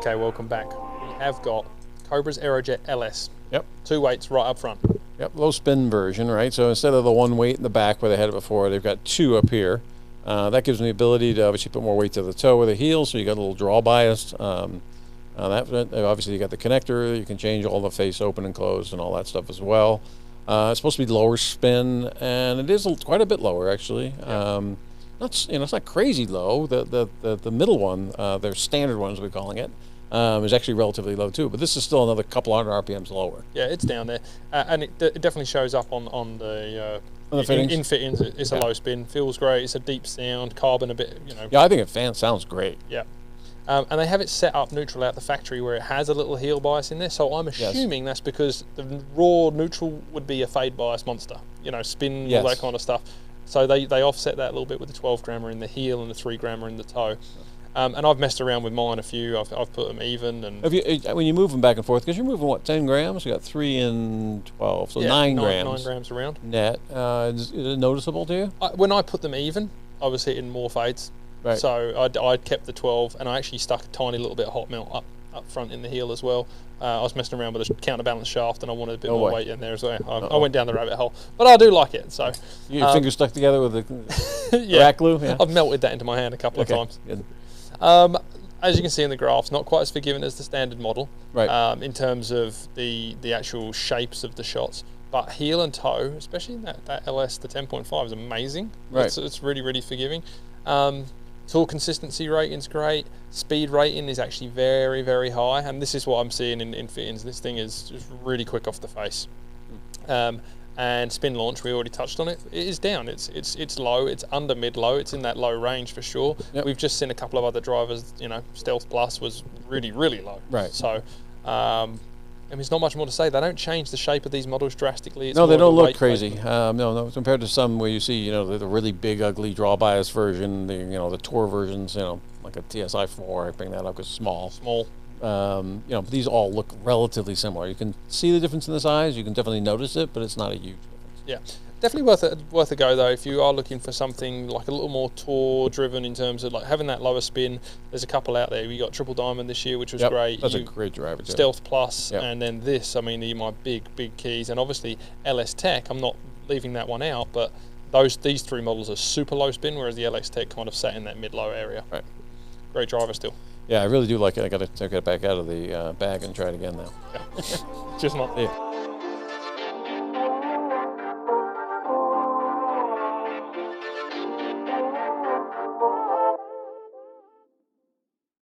Okay, welcome back. We have got Cobra's Aerojet LS. Yep. 2 weights right up front. Yep, low spin version, right? So instead of the 1 weight in the back where they had it before, they've got 2 up here. That gives them the ability to obviously put more weight to the toe or the heel, so you got a little draw bias. Obviously you got the connector. You can change all the face open and closed and all that stuff as well. It's supposed to be lower spin, and it is quite a bit lower actually. Yeah. It's not crazy low. The middle one, their standard one as we're calling it, is actually relatively low too. But this is still another couple hundred RPMs lower. Yeah, it's down there, and it definitely shows up on the fittings. in fittings. It's a low spin, feels great. It's a deep sound, carbon a bit, Yeah, I think it sounds great. Yeah. And they have it set up neutral out the factory where it has a little heel bias in there. So I'm assuming that's because the raw neutral would be a fade bias monster, spin, all that kind of stuff. So they offset that a little bit with the 12 grammer in the heel and the 3 grammer in the toe. And I've messed around with mine a few. I've put them even. And when you move them back and forth, because you're moving what, 10 grams? You got 3 and 12, so 9 grams. 9 grams around. Net. Is it noticeable to you? When I put them even, I was hitting more fades. Right. So I'd kept the 12, and I actually stuck a tiny little bit of hot melt up front in the heel as well. I was messing around with a counterbalance shaft, and I wanted a bit more weight in there as well. I went down the rabbit hole, but I do like it. So your fingers stuck together with the rack glue. Yeah. I've melted that into my hand a couple of times. Good. As you can see in the graphs, not quite as forgiving as the standard model, right? In terms of the actual shapes of the shots. But heel and toe, especially that LS, the 10.5 is amazing. Right. It's really, really forgiving. Tool consistency rating's great. Speed rating is actually very, very high, and this is what I'm seeing in fittings. This thing is just really quick off the face. And spin launch, we already touched on it. It is down. It's low. It's under mid low. It's in that low range for sure. Yep. We've just seen a couple of other drivers. Stealth Plus was really, really low. Right. So. There's not much more to say. They don't change the shape of these models drastically. No, they don't look crazy. No, compared to some where you see, the really big, ugly draw bias version, the tour versions, like a TSI 4. I bring that up because small. These all look relatively similar. You can see the difference in the size. You can definitely notice it, but it's not a huge difference. Yeah. Definitely worth a go though if you are looking for something like a little more tour driven in terms of like having that lower spin. There's a couple out there. We got Triple Diamond this year, which was great. That's a great driver too. Stealth Plus, and then this. I mean, these are my big keys, and obviously LS Tech. I'm not leaving that one out, but these 3 models are super low spin, whereas the LX Tech kind of sat in that mid low area. Right. Great driver still. Yeah, I really do like it. I got to take it back out of the bag and try it again now. Yeah. Just not there.